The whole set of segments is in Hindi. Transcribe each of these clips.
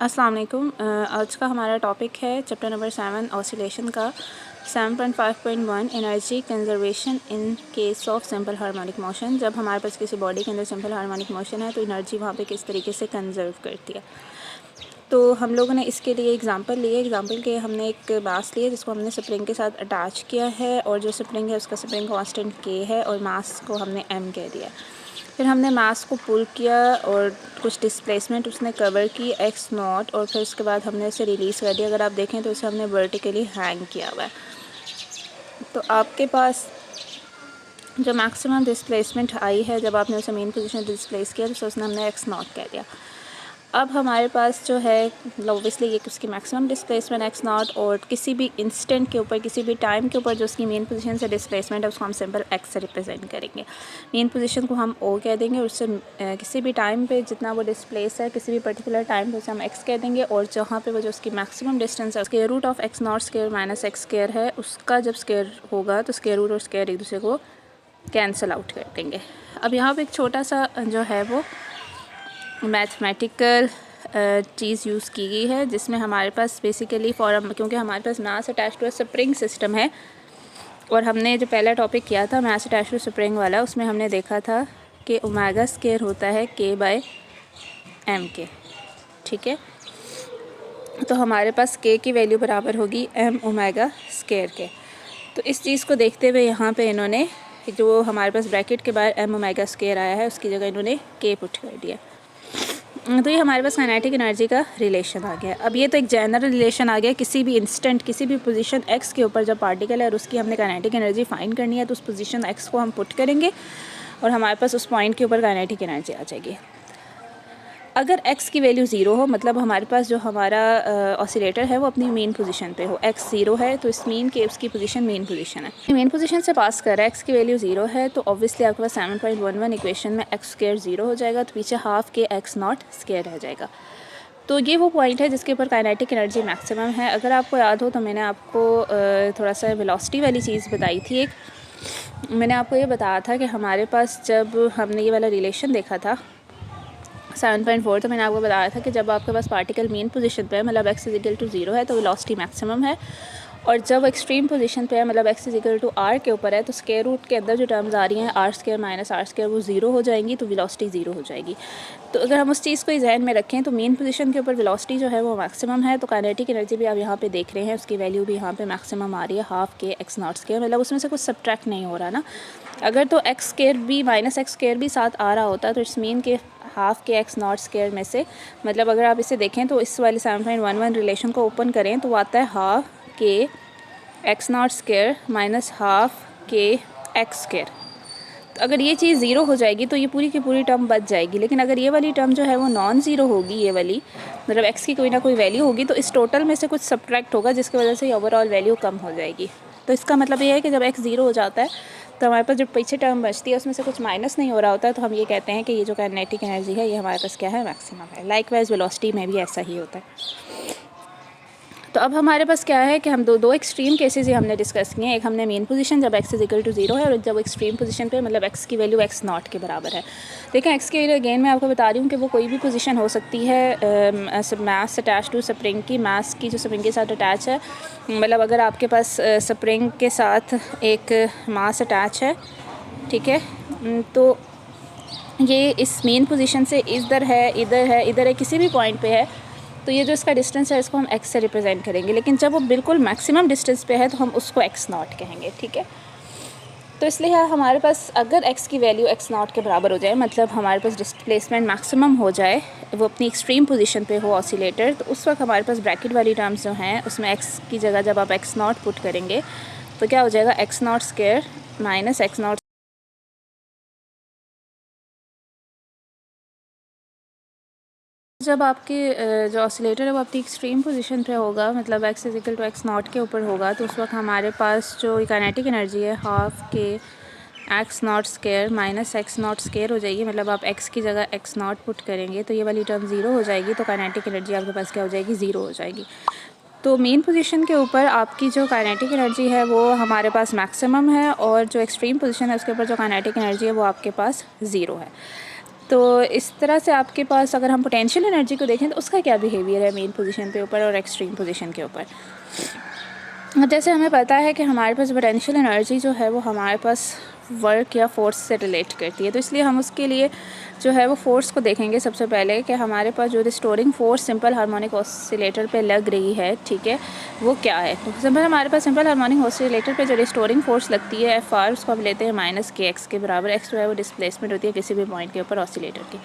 अस्सलाम वालेकुम। आज का हमारा टॉपिक है चैप्टर नंबर 7 ऑसिलेशन का 7.5.1 energy conservation in case of simple harmonic motion. जब हमारे पास किसी बॉडी के अंदर सिंपल हार्मोनिक मोशन है तो एनर्जी वहाँ पे किस तरीके से कंजर्व करती है। तो हम लोगों ने इसके लिए एग्जांपल लिए। एग्जांपल के हमने एक मास लिया जिसको हमने स्प्रिंग के साथ अटैच किया है और जो स्प्रिंग है उसका स्प्रिंग कांस्टेंट के है और मास को हमने एम कह दिया। फिर हमने मास को पुल किया और कुछ डिस्प्लेसमेंट उसने कवर की एक्स नॉट और फिर उसके बाद हमने इसे रिलीज़ कर दिया। अगर आप देखें तो इसे हमने वर्टिकली हैंग किया हुआ है। तो आपके पास जो मैक्सिमम डिस्प्लेसमेंट आई है जब आपने उसे मेन पोजीशन डिस्प्लेस किया तो उसने हमने एक्स नॉट कह दिया। अब हमारे पास जो है ऑब्वियसली ये उसकी मैक्सिमम डिस्प्लेसमेंट एक्स नॉट और किसी भी इंस्टेंट के ऊपर किसी भी टाइम के ऊपर जो उसकी मेन पोजीशन से डिस्प्लेसमेंट है उसको हम सिंपल एक्स से रिप्रेजेंट करेंगे। मेन पोजीशन को हम ओ कह देंगे और उससे किसी भी टाइम पे जितना वो डिस्प्लेस है किसी भी पर्टिकुलर टाइम पे उसे हम एक्स कह देंगे और जहाँ पे वो जो उसकी मैक्सिमम डिस्टेंस है square root of X not square minus x square है उसका जब स्क्वायर होगा तो स्क्वायर रूट और स्क्वायर एक दूसरे को कैंसिल आउट कर देंगे। अब यहाँ पे एक छोटा सा जो है वो मैथमेटिकल चीज़ यूज़ की गई है जिसमें हमारे पास बेसिकली फॉर्म क्योंकि हमारे पास mass attach to spring system है और हमने जो पहला टॉपिक किया था मास अटैच टू स्प्रिंग वाला उसमें हमने देखा था कि ओमेगा स्क्वायर होता है के बाय एम के। ठीक है, तो हमारे पास के की वैल्यू बराबर होगी एम ओमेगा स्क्वायर के। तो इस चीज़ को देखते हुए यहाँ पे इन्होंने जो हमारे पास ब्रैकेट के बाहर एम ओमेगा स्क्वायर आया है उसकी जगह इन्होंने के पुट कर दिया। तो ये हमारे पास काइनेटिक एनर्जी का रिलेशन आ गया। अब ये तो एक जनरल रिलेशन आ गया, किसी भी इंस्टेंट किसी भी पोजीशन एक्स के ऊपर जब पार्टिकल है और उसकी हमने काइनेटिक एनर्जी फाइंड करनी है तो उस पोजीशन एक्स को हम पुट करेंगे और हमारे पास उस पॉइंट के ऊपर काइनेटिक एनर्जी आ जाएगी। अगर x की वैल्यू ज़ीरो हो मतलब हमारे पास जो हमारा ऑसिलेटर है वो अपनी मेन पोजीशन पे हो, x ज़ीरो है तो इस मीन के उसकी पोजीशन मेन पोजीशन है, मेन पोजीशन से पास कर रहा है, x की वैल्यू ज़ीरो है तो ऑब्वियसली आपके पास 7.11 इक्वेशन में एक्स स्क्वायर ज़ीरो हो जाएगा तो पीछे half k x not square रह जाएगा। तो ये वो पॉइंट है जिसके ऊपर काइनेटिक एनर्जी मैक्सिमम है। अगर आपको याद हो तो मैंने आपको थोड़ा सा वेलोसिटी वाली चीज़ बताई थी। एक मैंने आपको ये बताया था कि हमारे पास जब हमने ये वाला रिलेशन देखा था 7.4 तो मैंने आपको बताया था कि जब आपके पास पार्टिकल मेन पोजीशन पे है मतलब x इज इक्वल टू 0 है तो वेलोसिटी मैक्सिमम है और जब एक्सट्रीम पोजीशन पे है मतलब x is equal to r के ऊपर है तो स्क्वायर रूट के अंदर जो टर्म्स आ रही हैं R square minus R square वो 0 हो जाएंगी तो वेलोसिटी 0 हो जाएगी। तो अगर हम उस चीज़ को जहन में रखें तो मेन पोजीशन के ऊपर वेलोसिटी जो है वो मैक्सिमम है तो काइनेटिक एनर्जी भी आप यहाँ पे देख रहे हैं उसकी वैल्यू भी यहाँ पे मैक्सिमम आ रही है half k x not square, मतलब उसमें से कुछ सब्ट्रैक्ट नहीं हो रहा ना। अगर तो एक्स स्क्वायर भी माइनस एक्स स्क्वायर भी साथ आ रहा होता तो इट्स मीन के half k x not square में से मतलब अगर आप इसे देखें तो इस वाले 7.11 रिलेशन को ओपन करें तो आता है half k x not square minus half k x square. तो अगर ये चीज़ ज़ीरो हो जाएगी तो ये पूरी की पूरी टर्म बच जाएगी, लेकिन अगर ये वाली टर्म जो है वो नॉन ज़ीरो होगी, ये वाली मतलब एक्स की कोई ना कोई वैल्यू होगी तो इस टोटल में से कुछ सब्ट्रैक्ट होगा जिसकी वजह से ओवरऑल वैल्यू कम हो जाएगी। तो इसका मतलब ये है कि जब एक्स ज़ीरो हो जाता है तो हमारे पास जो पीछे टर्म बचती है उसमें से कुछ माइनस नहीं हो रहा होता है तो हम ये कहते हैं कि ये जो काइनेटिक एनर्जी है ये हमारे पास क्या है मैक्सिमम है। लाइकवाइज वेलोसिटी में भी ऐसा ही होता है। तो अब हमारे पास क्या है कि हम दो एक्सट्रीम केसेस ही हमने डिस्कस किए हैं। एक हमने मेन पोजीशन जब x इज इक्वल टू 0 है और जब एक्सट्रीम पोजीशन पे मतलब x की वैल्यू x नॉट के बराबर है। देखें x की वैल्यू अगेन मैं आपको बता रही हूँ कि वो कोई भी पोजीशन हो सकती है मास अटैच टू स्प्रिंग की, मास की जो स्प्रिंग के साथ अटैच है मतलब अगर आपके पास स्प्रिंग के साथ एक मास अटैच है, ठीक है, तो ये इस मेन पोजीशन से इधर है इधर है इधर है किसी भी पॉइंट पे है तो ये जो इसका डिस्टेंस है इसको हम x से रिप्रेजेंट करेंगे, लेकिन जब वो बिल्कुल मैक्सिमम डिस्टेंस पे है तो हम उसको x नॉट कहेंगे। ठीक है, तो इसलिए हमारे पास अगर x की वैल्यू x नॉट के बराबर हो जाए मतलब हमारे पास डिस्प्लेसमेंट मैक्सिमम हो जाए वो अपनी एक्सट्रीम पोजीशन पे हो ऑसिलेटर तो उस वक्त हमारे पास ब्रैकेट वाली टर्म्स जो हैं उसमें x की जगह जब आप x नॉट पुट करेंगे तो क्या हो जाएगा x not square minus x not. जब आपके जो ऑसिलेटर है वो अपनी एक्सट्रीम पोजीशन पे होगा मतलब x is equal to x naught के ऊपर होगा तो उस वक्त हमारे पास जो काइनेटिक एनर्जी है half k x not square minus x not square हो जाएगी। मतलब आप x की जगह x नॉट पुट करेंगे तो ये वाली टर्म ज़ीरो हो जाएगी तो काइनेटिक एनर्जी आपके पास क्या हो जाएगी, ज़ीरो हो जाएगी। तो मेन पोजीशन के ऊपर आपकी जो काइनेटिक एनर्जी है वो हमारे पास मैक्सिमम है और जो एक्सट्रीम पोजीशन है उसके ऊपर जो काइनेटिक एनर्जी है वो आपके पास ज़ीरो है। तो इस तरह से आपके पास अगर हम पोटेंशियल एनर्जी को देखें तो उसका क्या बिहेवियर है मेन पोजीशन पे ऊपर और एक्सट्रीम पोजीशन के ऊपर। जैसे हमें पता है कि हमारे पास पोटेंशियल एनर्जी जो है वो हमारे पास वर्क या फोर्स से रिलेट करती है, तो इसलिए हम उसके लिए जो है वो फोर्स को देखेंगे सबसे पहले कि हमारे पास जो restoring force simple harmonic oscillator पे लग रही है, ठीक है, वो क्या है। तो सिंपल हमारे पास सिंपल हार्मोनिक ऑसिलेटर पे जो रिस्टोरिंग फोर्स लगती है एफ आर, उसको हम लेते हैं -kx के बराबर। एक्स जो है वो डिस्प्लेसमेंट होती है किसी भी पॉइंट के ऊपर ऑसिलेटर की।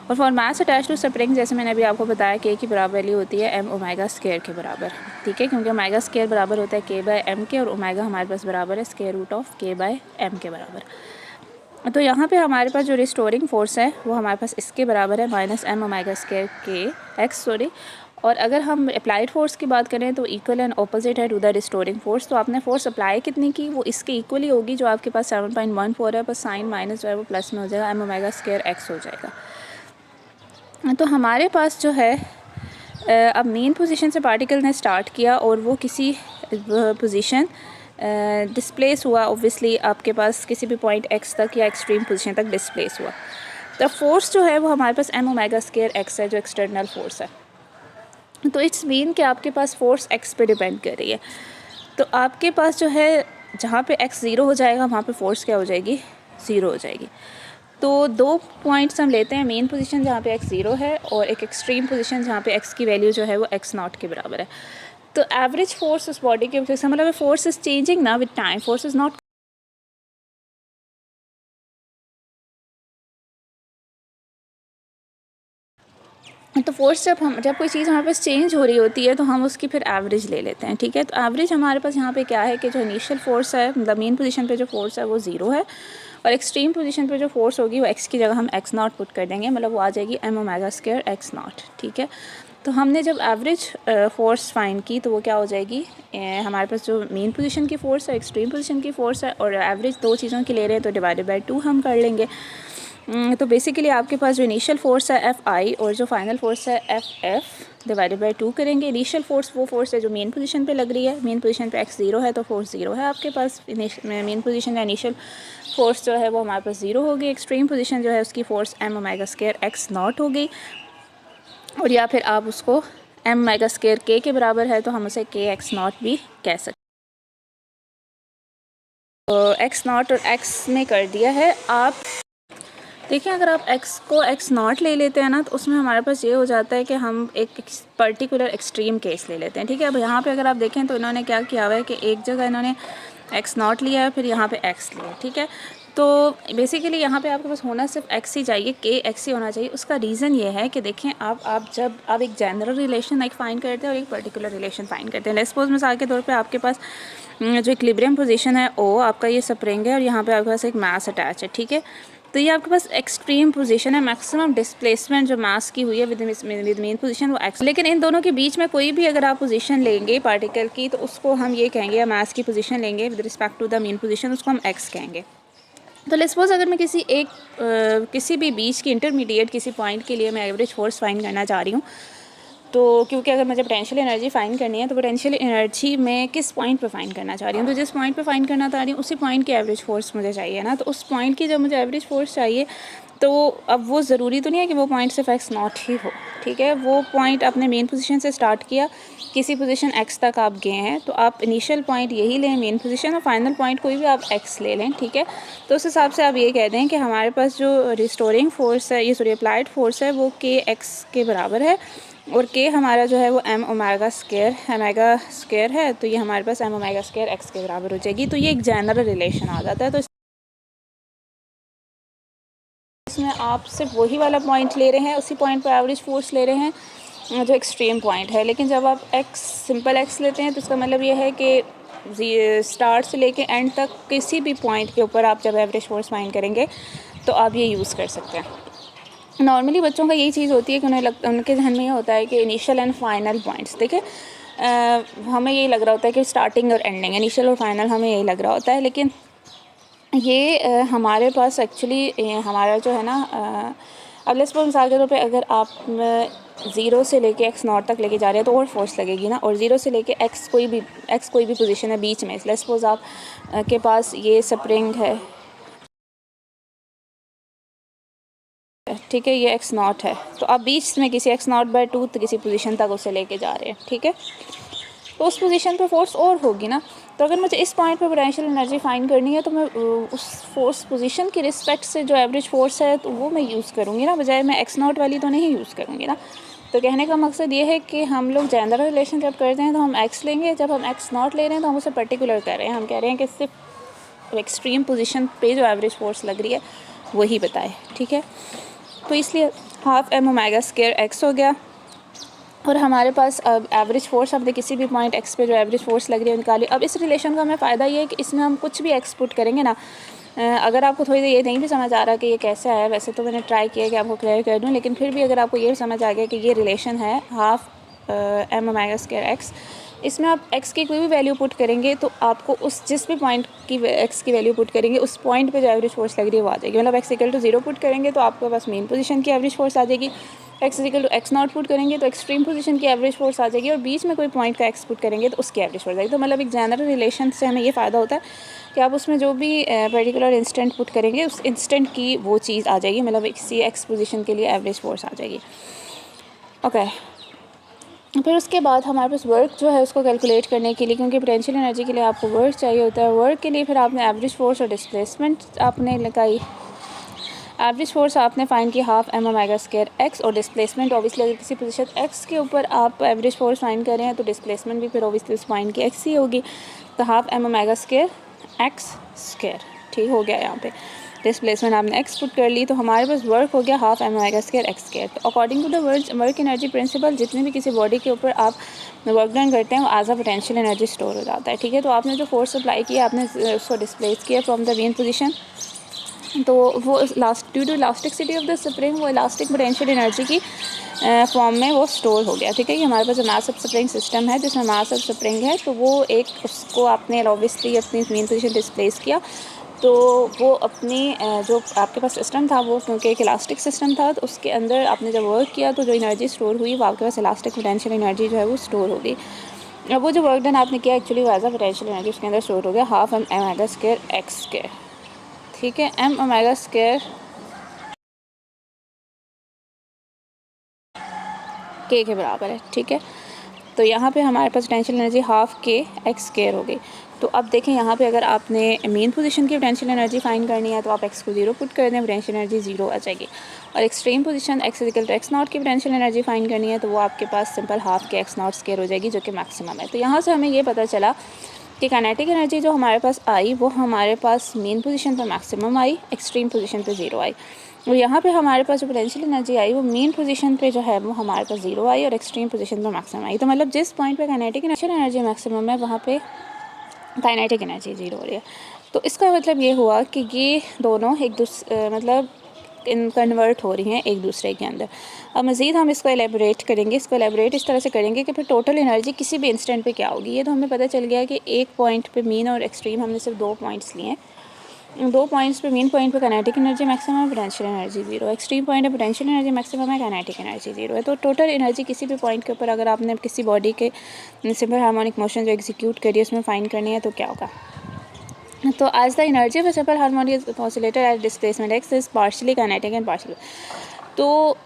और for mass attach to spring, जैसे मैंने अभी आपको बताया के की बराबर वैल्यू होती है m ओमेगा स्क्वायर के बराबर, ठीक है, क्योंकि ओमेगा स्क्वायर बराबर होता है k/m के और ओमेगा हमारे पास बराबर है स्क्वायर रूट ऑफ k/m के बराबर। तो यहाँ पे हमारे पास जो रिस्टोरिंग फोर्स है वो हमारे पास इसके बराबर है -m omega square k x sorry. और अगर हम अप्लाइड फोर्स की बात करें तो इक्वल एंड ऑपोजिट है टू द रिस्टोरिंग फोर्स। तो आपने फोर्स अप्लाई कितनी की वो इसके इक्वली होगी, जो आपके पास 7.14 है, पर साइन माइनस जो है वो प्लस में हो जाएगा, m ओमेगा स्क्वायर x हो जाएगा। तो हमारे पास जो है अब मेन पोजीशन से पार्टिकल ने स्टार्ट किया और वो किसी पोजीशन डिस्प्लेस हुआ, ऑब्वियसली आपके पास किसी भी पॉइंट x तक या एक्सट्रीम पोजीशन तक डिस्प्लेस हुआ। तो फोर्स जो है वो हमारे पास m ओमेगा स्क्वायर x है, जो एक्सटर्नल फोर्स है। तो इट्स मीन कि आपके पास फोर्स x पे डिपेंड कर रही है। तो आपके पास जो है जहाँ पे x 0 हो जाएगा वहाँ पे फोर्स क्या हो जाएगी, 0 हो जाएगी। तो दो पॉइंट्स हम लेते हैं, मेन पोजीशन जहाँ पे x 0 है और एक एक्सट्रीम पोजीशन जहाँ पे x की वैल्यू जो है वो x0 के बराबर है। तो एवरेज फोर्स उस बॉडी के मतलब फोर्स इज चेंजिंग ना with time, force is not. तो फोर्स जब कोई चीज़ हमारे पास चेंज हो रही होती है तो हम उसकी फिर एवरेज ले लेते हैं, ठीक है। तो एवरेज हमारे पास यहाँ पे क्या है कि जो इनिशियल फोर्स है, मतलब मेन पोजीशन पे जो फोर्स है वो 0 है, और एक्सट्रीम पोजीशन पे जो फोर्स होगी वो x की जगह हम x0 पुट कर देंगे, मतलब वो आ जाएगी m ओमेगा स्क्वायर x0, ठीक है। तो हमने जब एवरेज फोर्स फाइंड की तो वो क्या हो जाएगी, हमारे पास जो मेन पोजीशन की फ़ोर्स है, एक्सट्रीम पोजीशन की फ़ोर्स है, और एवरेज दो चीज़ों की ले रहे हैं तो डिवाइडेड बाय 2 हम कर लेंगे। तो बेसिकली आपके पास जो इनिशियल फोर्स है Fi और जो फाइनल फोर्स है Ff डिवाइडेड बाय 2 करेंगे। इनिशियल फोर्स वो फोर्स है जो मेन पोजीशन पे लग रही है, मेन पोजीशन पे x 0 है तो फोर्स 0 है आपके पास। मेन पोजीशन या इनिशियल फोर्स जो है वो हमारे पास 0 होगी। एक्सट्रीम पोजीशन जो है उसकी force m omega square x0 होगी, और या फिर आप उसको m ओमेगा स्क्वायर k के बराबर है तो हम उसे k x0 भी कह सकते हैं। तो x0 और x में कर दिया है। आप देखिए अगर आप x को x0 ले लेते हैं ना तो उसमें हमारे पास ये हो जाता है कि हम एक पर्टिकुलर एक्सट्रीम केस ले लेते हैं, ठीक है। अब यहाँ पे अगर आप देखें तो इन्होंने क्या किया हुआ है कि एक जगह इन्होंने x0 लिया है, फिर यहाँ पे x लिया, ठीक है। तो बेसिकली यहाँ पे आपके पास होना सिर्फ x ही चाहिए, k x ही होना चाहिए। उसका रीज़न ये है कि देखें आप जब आप एक जनरल रिलेशन एक फ़ाइंड करते हैं और एक पर्टिकुलर रिलेशन फ़ाइंड करते हैं। लेट्स सपोज मिसाल के तौर पे आपके पास जो इक्विलिब्रियम पोजीशन है O, आपका ये स्प्रिंग है और यहाँ पे आपके पास एक मास अटैच है, ठीक है। तो ये आपके पास एक्सट्रीम पोजीशन है, मैक्सिमम डिस्प्लेसमेंट जो मास की हुई है विद मेन पोजीशन वो x। लेकिन इन दोनों के बीच में कोई भी अगर आप पोजीशन लेंगे पार्टिकल की तो उसको हम ये कहेंगे, या मास की पोजीशन लेंगे with respect to the mean position, उसको हम x कहेंगे। तो लेट्स सपोज अगर मैं किसी भी बीच की इंटरमीडिएट किसी पॉइंट के लिए मैं एवरेज फोर्स फाइंड करना चाह रही हूँ, तो क्योंकि अगर मुझे पोटेंशियल एनर्जी फाइंड करनी है तो पोटेंशियल एनर्जी मैं किस पॉइंट पे फाइंड करना चाह रही हूँ, तो जिस पॉइंट पे फाइंड करना चाह रही हूँ उसी पॉइंट की एवरेज फोर्स मुझे चाहिए ना। तो उस पॉइंट की जब मुझे एवरेज फोर्स चाहिए तो अब वो ज़रूरी तो नहीं है कि वो पॉइंट सिर्फ x0 ही हो, ठीक है। वो पॉइंट अपने मेन पोजीशन से स्टार्ट किया, किसी पोजीशन x तक आप गए हैं, तो आप इनिशियल पॉइंट यही लें मेन पोजीशन, और फाइनल पॉइंट कोई भी आप x ले लें, ठीक है। तो उस हिसाब से आप ये कह दें कि हमारे पास जो रिस्टोरिंग फोर्स है, ये अप्लाइड फोर्स है, वो k x के बराबर है, और k हमारा जो है वो m ओमेगा स्क्वायर है। तो ये हमारे पास m ओमेगा स्क्वायर x के बराबर हो जाएगी। तो ये एक जनरल रिलेशन आ जाता है। तो इसमें आप सिर्फ वही वाला पॉइंट ले रहे हैं, उसी पॉइंट पर एवरेज फोर्स ले रहे हैं जो एक्सट्रीम पॉइंट है। लेकिन जब आप सिंपल x लेते हैं तो इसका मतलब ये है कि स्टार्ट से लेके एंड तक किसी भी पॉइंट के ऊपर आप जब एवरेज फोर्स फाइंड करेंगे तो आप ये यूज़ कर सकते हैं। नॉर्मली बच्चों का यही चीज़ होती है कि उनके जहन में ये होता है कि इनिशियल एंड फाइनल पॉइंट्स, देखिए हमें यही लग रहा होता है कि स्टार्टिंग और एंडिंग, इनिशियल और फाइनल हमें यही लग रहा होता है। लेकिन ये हमारे पास एक्चुअली हमारा जो है ना, अब लेट्स सपोज मिसाल के तौर पे अगर आप 0 से लेके x0 तक लेके जा रहे हैं तो और फोर्स लगेगी ना, और 0 से लेके x कोई भी पोजीशन है बीच में। लेट्स सपोज आप के पास ये स्प्रिंग है, ठीक है, ये एक्स नॉट है, तो आप बीच में किसी एक्स नॉट बाय 2 किसी पोजीशन तक उसे लेके जा रहे हैं, ठीक है, तो उस पोजीशन पे फोर्स और होगी ना। तो अगर मुझे इस पॉइंट पे पोटेंशियल एनर्जी फाइंड करनी है तो मैं उस फोर्स पोजीशन की रिस्पेक्ट से जो एवरेज फोर्स है तो वो मैं यूज़ करूँगी ना, बजाय मैं एक्स नॉट वाली तो नहीं यूज़ करूँगी ना। तो कहने का मकसद ये है कि हम लोग जनरल रिलेशन जब करते हैं तो हम एक्स लेंगे, जब हम एक्स नॉट ले रहे हैं तो हम उसे पर्टिकुलर कर रहे हैं, हम कह रहे हैं कि सिर्फ एक्सट्रीम पोजीशन पे जो एवरेज फोर्स लग रही है वही बताए, ठीक है। तो इसलिए half M omega square x हो गया, और हमारे पास अब एवरेज फोर्स हमने किसी भी पॉइंट एक्स पे जो एवरेज फोर्स लग रही है निकाली। अब इस रिलेशन का हमें फ़ायदा ये है कि इसमें हम कुछ भी एक्सपुट करेंगे ना, अगर आपको थोड़ी देर ये नहीं भी समझ आ रहा कि ये कैसे आया, वैसे तो मैंने ट्राई किया कि आपको क्लियर कर दूं, लेकिन फिर भी अगर आपको ये समझ आ गया कि ये रिलेशन है half M omega square x, इसमें आप x की कोई भी वैल्यू पुट करेंगे तो आपको उस जिस भी पॉइंट की x की वैल्यू पुट करेंगे उस पॉइंट पे जो एवरेज फोर्स लग रही है वो आ जाएगी। मतलब x इक्वल टू 0 पुट करेंगे तो आपके पास मेन पोजीशन की एवरेज फोर्स आ जाएगी, x equal to x naught put करेंगे तो एक्सट्रीम पोजीशन की एवरेज फोर्स आ जाएगी, और बीच में कोई पॉइंट का x पुट करेंगे तो उसकी एवरेज फोर्स आएगी। तो मतलब एक जनरल रिलेशन से हमें ये फ़ायदा होता है कि आप उसमें जो भी पर्टिकुलर इंस्टेंट पुट करेंगे उस इंस्टेंट की वो चीज़ आ जाएगी, मतलब किसी x पोजीशन के लिए एवरेज फोर्स आ जाएगी। ओके, फिर उसके बाद हमारे पास वर्क जो है उसको कैलकुलेट करने के लिए, क्योंकि पोटेंशियल एनर्जी के लिए आपको वर्क चाहिए होता है, वर्क के लिए फिर आपने एवरेज फोर्स और डिस्प्लेसमेंट आपने लगाई। एवरेज फोर्स आपने फाइंड की half M omega square x, और डिस्प्लेसमेंट ऑब्वियसली अगर किसी पोजीशन एक्स के ऊपर आप एवरेज फोर्स फाइंड कर रहे हैं तो डिस्प्लेसमेंट भी फिर ऑब्वियसली उस पॉइंट की एक्स ही होगी, तो half M omega square x square, ठीक हो गया। यहाँ पे डिस्प्लेसमेंट आपने एक्स पुट कर ली, तो हमारे पास वर्क हो गया half M omega square x square. तो according to the work energy principle, जितने भी किसी बॉडी के ऊपर आप वर्क डन करते हैं वो as a potential energy store हो जाता है, ठीक है। तो आपने जो फोर्स अप्लाई किया आपने उसको डिस्प्लेस किया फ्रॉम द मेन पोजीशन, तो वो due to elasticity of the spring वो इलास्टिक पोटेंशियल एनर्जी की फॉर्म में वो स्टोर हो गया, ठीक है। ये हमारे पास जो मास ऑफ स्प्रिंग सिस्टम है जिसमें मास ऑफ स्प्रिंग है, तो वो एक उसको आपने ऑब्वियसली अपनी मेन पोजीशन डिस्प्लेस किया, तो वो अपनी जो आपके पास सिस्टम था वो क्योंकि एक इलास्टिक सिस्टम था, तो उसके अंदर आपने जब वर्क किया तो जो एनर्जी स्टोर हुई वो आपके पास इलास्टिक पोटेंशियल एनर्जी जो है वो स्टोर हो गई। अब वो जो वर्क डन आपने किया एक्चुअली वो एज अ पोटेंशियल एनर्जी उसके अंदर स्टोर हो गया half M omega square x square, ठीक है। एम ओमेगा स्क्वायर के बराबर है, ठीक है। तो यहाँ पे हमारे पास potential energy half k x square हो गई। तो अब देखें यहाँ पे अगर आपने मेन पोजीशन की पोटेंशियल एनर्जी फाइंड करनी है तो आप एक्स को 0 पुट कर दें, पोटेंशियल एनर्जी 0 आ जाएगी। और extreme position x equal to x naught की पोटेंशियल एनर्जी फाइंड करनी है तो वो आपके पास simple half k x not square हो जाएगी, जो कि मैक्सिमम है। तो यहाँ से हमें ये पता चला कि काइनेटिक एनर्जी जो हमारे पास आई वो हमारे पास मेन पोजीशन पर मैक्सिमम आई, एक्सट्रीम पोजीशन पर 0 आई, और यहाँ पे हमारे पास जो पोटेंशियल एनर्जी आई वो मेन पोजीशन पे जो है वो हमारे पास 0 आई और एक्सट्रीम पोजीशन पे मैक्सिमम आई। तो मतलब जिस पॉइंट पे काइनेटिक एनर्जी मैक्सिमम है वहाँ पे काइनेटिक एनर्जी 0 हो रही है। तो इसका मतलब ये हुआ कि ये दोनों एक दूसरे मतलब कन्वर्ट हो रही हैं एक दूसरे के अंदर। अब मज़ीद हम इसको एलेबोरेट करेंगे, इसको एलेबोरेट इस तरह से करेंगे कि फिर टोटल एनर्जी किसी भी इंस्टेंट पे क्या होगी। ये तो हमें पता चल गया कि एक पॉइंट पे मीन और एक्सट्रीम हमने सिर्फ 2 पॉइंट्स लिए हैं, 2 पॉइंट्स पे मेन पॉइंट पे काइनेटिक एनर्जी मैक्सिमम है, पोटेंशियल एनर्जी 0, एक्सट्रीम पॉइंट पे पोटेंशियल एनर्जी मैक्सिमम है, काइनेटिक एनर्जी 0 है। तो टोटल एनर्जी किसी भी पॉइंट के ऊपर अगर आपने किसी बॉडी के सिंपल हार्मोनिक मोशन जो एग्जीक्यूट करिए उसमें फाइंड करनी है तो क्या होगा। तो as the energy of simple harmonic oscillator at displacement x is partially kinetic and partially. तो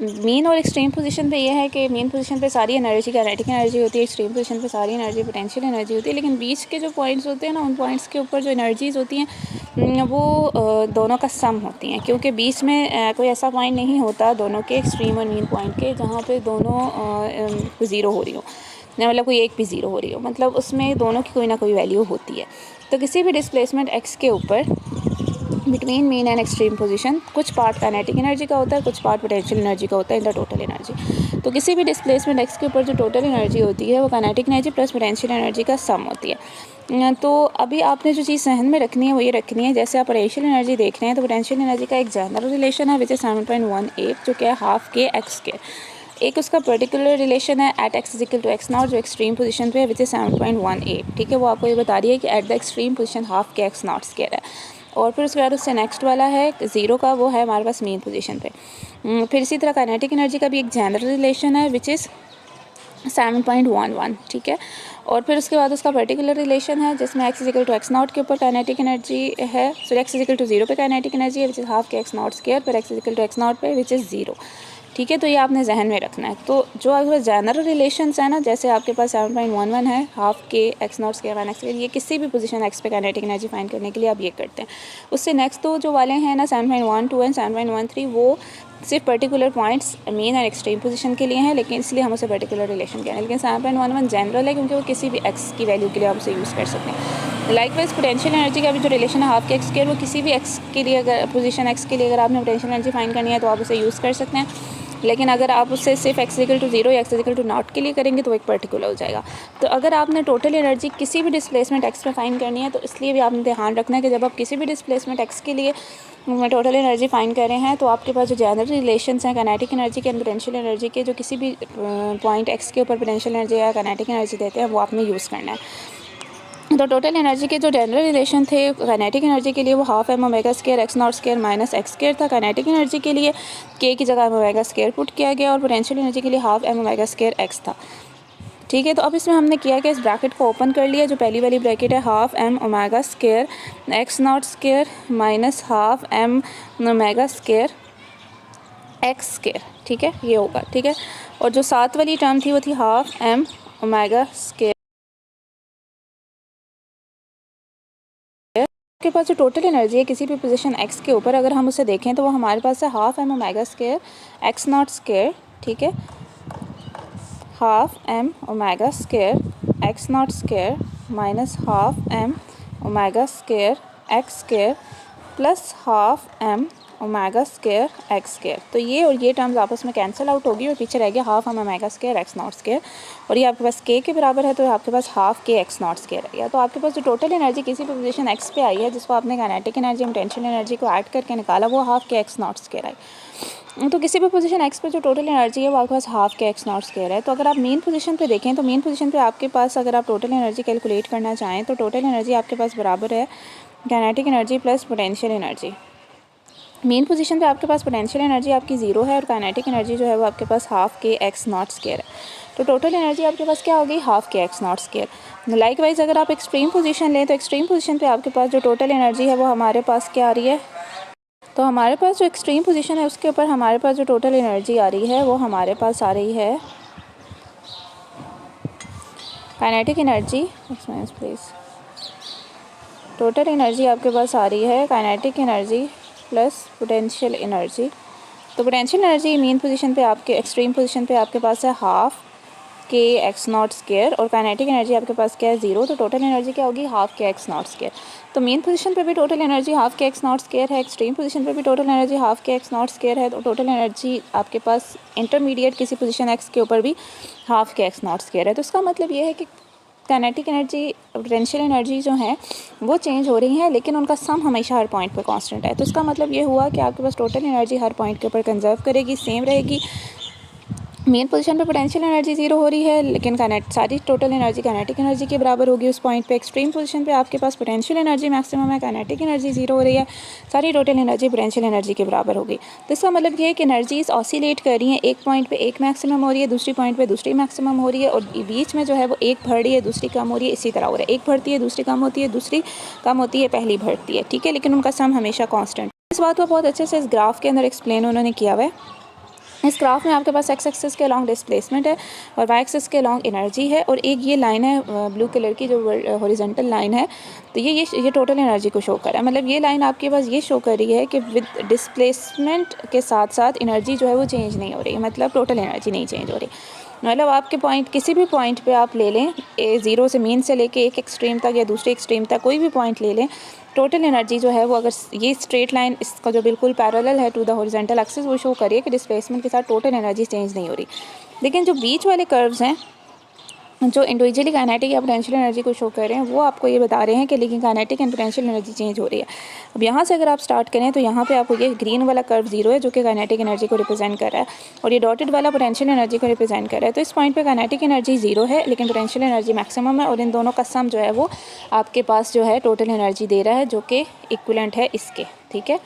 मेन और एक्सट्रीम पोजीशन पे ये है कि मेन पोजीशन पे सारी एनर्जी काइनेटिक एनर्जी होती है, एक्सट्रीम पोजीशन पे सारी एनर्जी पोटेंशियल एनर्जी होती है, लेकिन बीच के जो पॉइंट्स होते हैं ना उन पॉइंट्स के ऊपर जो एनर्जीज़ होती हैं वो दोनों का सम होती हैं, क्योंकि बीच में कोई ऐसा पॉइंट नहीं होता दोनों के एक्सट्रीम और मेन पॉइंट के जहाँ पे दोनों 0 हो रही हो, मतलब कोई एक भी 0 हो रही हो, मतलब उसमें दोनों की कोई ना कोई वैल्यू होती है। तो किसी भी डिस्प्लेसमेंट एक्स के ऊपर between main and extreme position कुछ पार्ट काइनेटिक एनर्जी का होता है, कुछ पार्ट पोटेंशियल एनर्जी का होता है इन द टोटल एनर्जी। तो किसी भी डिस्प्लेसमेंट एक्स के ऊपर जो टोटल एनर्जी होती है वो kinetic energy plus potential energy का सम होती है। तो अभी आपने जो चीज़ जहन में रखनी है वो ये रखनी है, जैसे आप पोटेंशियल एनर्जी देख रहे हैं तो पोटेंशियल एनर्जी का एक जनरल रिलेशन है विच इज़ 7.18 जो कि है हाफ के एक्स के। एक उसका पर्टिकुलर रिलेशन है at x equal to x naught जो एक्सट्रीम पोजीशन पे है विच इज़ 7.18, ठीक है। वो आपको ये बता रही है कि at the extreme position half k x not square है। और फिर उसके बाद उससे नेक्स्ट वाला है 0 का, वो है हमारे पास मेन पोजीशन पे। फिर इसी तरह काइनेटिक एनर्जी का भी एक जनरल रिलेशन है विच इज़ 7.11, ठीक है। और फिर उसके बाद उसका पर्टिकुलर रिलेशन है जिसमें x equal to x naught के ऊपर काइनेटिक एनर्जी है, सो x इक्वल टू 0 पे काइनेटिक एनर्जी है which is half k x not square पर x equal to x naught पे विच इज़ 0। ठीक है, तो ये आपने जहन में रखना है। तो जो अगर जनरल रिलेशंस है ना, जैसे आपके पास 7.11 है half k x not square minus square, ये किसी भी पोजीशन एक्स पे काइनेटिक एनर्जी फाइंड करने के लिए आप ये करते हैं। उससे नेक्स्ट तो जो वाले हैं ना 7.12 एंड 7.13 वो सिर्फ पर्टिकुलर पॉइंट्स मेन और एक्सट्रीम पोजीशन के लिए हैं, लेकिन इसलिए हम उसे पर्टिकुलर रिलेशन कह रहे हैं। लेकिन 7.11 जनरल है क्योंकि वो किसी भी एक्स की वैल्यू के लिए आप उसे यूज़ कर सकते हैं। लाइकवाइज पोटेंशियल एनर्जी का भी जो रिलेशन है हाफ के एक्स स्क्वायर, वो किसी भी एक्स के लिए अगर पोजीशन एक्स के लिए अगर आपने पोटेंशियल एनर्जी फाइंड करनी है तो आप उसे यूज़ कर सकते हैं। लेकिन अगर आप उससे सिर्फ x इक्वल टू 0 या x इक्वल टू नॉट के लिए करेंगे तो एक पर्टिकुलर हो जाएगा। तो अगर आपने टोटल एनर्जी किसी भी डिस्प्लेसमेंट x में फाइंड करनी है तो इसलिए भी आपने ध्यान रखना है कि जब आप किसी भी डिस्प्लेसमेंट x के लिए टोटल एनर्जी फाइंड कर रहे हैं तो आपके पास जो जनरल रिलेशंस हैं काइनेटिक एनर्जी के एंड पोटेंशियल एनर्जी के, जो किसी भी पॉइंट x के ऊपर पोटेंशियल एनर्जी या काइनेटिक एनर्जी देते हैं वो आपने यूज़ करना है। तो टोटल एनर्जी के जो जनरल रिलेशन थे काइनेटिक एनर्जी के लिए वो half M omega square x not square minus x square था। काइनेटिक एनर्जी के लिए के की जगह ओमेगा स्क्वायर पुट किया गया और पोटेंशियल एनर्जी के लिए half M omega square x था। ठीक है, तो अब इसमें हमने किया कि इस ब्रैकेट को ओपन कर लिया। जो पहली वाली ब्रैकेट है half M omega square x not square minus half M omega square x square, ठीक है ये होगा। ठीक है, और जो साथ वाली टर्म थी वो थी हाफ एम ओमेगा स्क्वायर। के पास जो टोटल एनर्जी है किसी भी पोजीशन x के ऊपर अगर हम उसे देखें तो वो हमारे पास है half M omega square x not square. ठीक है, half M omega square x not square minus half M omega square x square plus half M omega square x square. तो ये और ये टर्म्स आपस में कैंसिल आउट होगी और पीछे रह गया half M omega square x not square, और ये आपके पास के बराबर है तो आपके पास half k x not square है। या तो आपके पास जो टोटल एनर्जी किसी भी पोजीशन एक्स पे आई है जिसको आपने काइनेटिक एनर्जी पोटेंशियल एनर्जी को ऐड करके निकाला वो half k x not square आई। तो किसी भी पोजीशन एक्स पे जो टोटल एनर्जी है वो आपके पास half k x not square है। तो अगर आप मेन पोजीशन पे देखें तो मेन पोजीशन पे आपके पास अगर आप टोटल एनर्जी कैलकुलेट करना चाहें तो टोटल एनर्जी आपके पास बराबर है kinetic energy plus potential energy. Main position पे आपके पास पोटेंशियल एनर्जी आपकी 0 है और काइनेटिक एनर्जी जो है वो आपके पास half k x not square है। तो टोटल एनर्जी आपके पास क्या होगी half k x not square. Likewise अगर आप एक्सट्रीम पोजीशन लें तो एक्सट्रीम पोजीशन पे आपके पास जो टोटल एनर्जी है वो हमारे पास क्या आ रही है, तो हमारे पास जो एक्सट्रीम पोजीशन है उसके ऊपर हमारे पास जो टोटल एनर्जी आ रही है वो हमारे पास आ रही है kinetic energy please. Total energy आपके पास आ रही है kinetic energy plus potential energy. तो पोटेंशियल एनर्जी मेन पोजीशन पे आपके एक्सट्रीम पोजीशन पे आपके पास है half k x not square और काइनेटिक एनर्जी आपके पास क्या है 0। तो टोटल एनर्जी क्या होगी half k x not square. तो मेन पोजीशन पे भी total energy half k x not square है, एक्सट्रीम पोजीशन पे भी total energy half k x not square है। तो टोटल एनर्जी आपके पास इंटरमीडिएट किसी पोजीशन एक्स के ऊपर भी half k x not square है। तो इसका मतलब ये है कि काइनेटिक एनर्जी पोटेंशियल एनर्जी जो है वो चेंज हो रही हैं लेकिन उनका सम हमेशा हर पॉइंट पे कांस्टेंट है। तो इसका मतलब ये हुआ कि आपके पास टोटल एनर्जी हर पॉइंट के ऊपर कंजर्व करेगी, सेम रहेगी। मेन पोजीशन पे पोटेंशियल एनर्जी 0 हो रही है लेकिन सारी टोटल एनर्जी काइनेटिक एनर्जी के बराबर होगी उस पॉइंट पे। एक्सट्रीम पोजीशन पे आपके पास पोटेंशियल एनर्जी मैक्सिमम है, काइनेटिक एनर्जी 0 हो रही है, सारी टोटल एनर्जी पोटेंशियल एनर्जी के बराबर होगी। तो इसका मतलब ये है कि एनर्जीज ऑसिलेट कर रही हैं, एक पॉइंट पे एक मैक्सिमम हो रही है, दूसरी पॉइंट पे दूसरी मैक्सिमम हो रही है और बीच में जो है वो एक बढ़ रही है दूसरी कम हो रही है, इसी तरह हो रहा है, एक बढ़ती है दूसरी कम होती है, दूसरी कम होती है पहली बढ़ती है। ठीक है, लेकिन उनका सम हमेशा कॉन्स्टेंट। इस बात को बहुत अच्छे से इस ग्राफ के अंदर एक्सप्लेन उन्होंने किया हुआ है। इस ग्राफ में आपके पास एक्स एक्सिस के अलॉन्ग डिस्प्लेसमेंट है और वाई एक्सिस के अलॉन्ग एनर्जी है और एक ये लाइन है ब्लू कलर की जो हॉरिजॉन्टल लाइन है। तो ये टोटल एनर्जी को शो कर रहा है। मतलब ये लाइन आपके पास ये शो कर रही है कि विद डिस्प्लेसमेंट के साथ साथ एनर्जी जो है वो चेंज नहीं हो रही, मतलब टोटल एनर्जी नहीं चेंज हो रही। मतलब आपके पॉइंट किसी भी पॉइंट पे आप ले लें, 0 से मीन से लेके एक एक्सट्रीम तक या दूसरे एक्सट्रीम तक कोई भी पॉइंट ले लें, टोटल एनर्जी जो है वो अगर ये स्ट्रेट लाइन इसका जो बिल्कुल पैरेलल है टू द हॉरिजॉन्टल एक्सिस वो शो करिए कि डिस्प्लेसमेंट के साथ टोटल एनर्जी चेंज नहीं हो रही। लेकिन जो बीच वाले कर्व्स हैं जो इंडिविजुअली काइनेटिक या पोटेंशियल एनर्जी को शो कर रहे हैं वो आपको ये बता रहे हैं कि लेकिन kinetic and potential energy change हो रही है। अब यहाँ से अगर आप स्टार्ट करें तो यहाँ पे आपको ये ग्रीन वाला कर्व 0 है जो कि काइनेटिक एनर्जी को रिप्रेजेंट कर रहा है और ये डॉटेड वाला पोटेंशियल एनर्जी को रिप्रेजेंट कर रहा है। तो इस पॉइंट पे काइनेटिक एनर्जी 0 है लेकिन पोटेंशियल एनर्जी मैक्सिमम है और इन दोनों का सम जो है वो आपके पास जो है टोटल एनर्जी दे रहा है जो कि इक्विवेलेंट है इसके। ठीक है,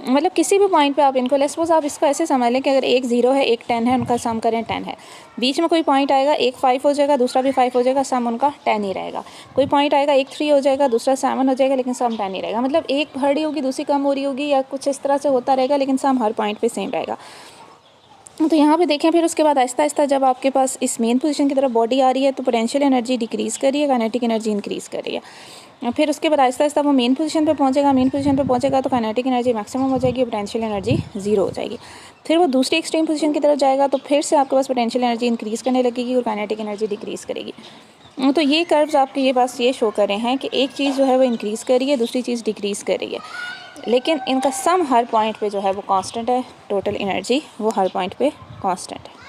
मतलब किसी भी पॉइंट पे आप इनको लेट्स सपोज आप इसको ऐसे समझ लें कि अगर एक 0 है एक 10 है, उनका सम करें 10 है। बीच में कोई पॉइंट आएगा, एक 5 हो जाएगा, दूसरा भी 5 हो जाएगा, सम उनका 10 ही रहेगा। कोई पॉइंट आएगा, एक 3 हो जाएगा, दूसरा 7 हो जाएगा, लेकिन सम 10 ही रहेगा। मतलब एक बढ़ रही होगी, दूसरी कम हो रही होगी, या कुछ इस तरह से होता रहेगा, लेकिन सम हर पॉइंट पर सेम रहेगा। तो यहाँ पे देखें, फिर उसके बाद आहिस्ता आहिस्ता जब आपके पास इस मेन पोजीशन की तरफ बॉडी आ रही है तो पोटेंशियल एनर्जी डिक्रीज़ कर रही है, काइनेटिक एनर्जी इंक्रीज़ कर रही है। फिर उसके बाद आहिस्ता आहिस्ता वो मेन पोजीशन पे पहुँचेगा, मेन पोजीशन पे पहुँचेगा तो काइनेटिक एनर्जी मैक्सिमम हो जाएगी, पोटेंशियल एनर्जी 0 हो जाएगी। फिर वो दूसरी एक्सट्रीम पोजीशन की तरफ जाएगा तो फिर से आपके पास पोटेंशियल एनर्जी इंक्रीज़ करने लगेगी और काइनेटिक एनर्जी डिक्रीज़ करेगी। तो ये कर्व्स आपके ये पास ये शो कर रहे हैं कि एक चीज़ जो है वो इंक्रीज़ कर रही है, दूसरी चीज़ डिक्रीज़ कर रही है, लेकिन इनका सम हर पॉइंट पे जो है वो कांस्टेंट है। टोटल एनर्जी वो हर पॉइंट पे कांस्टेंट है।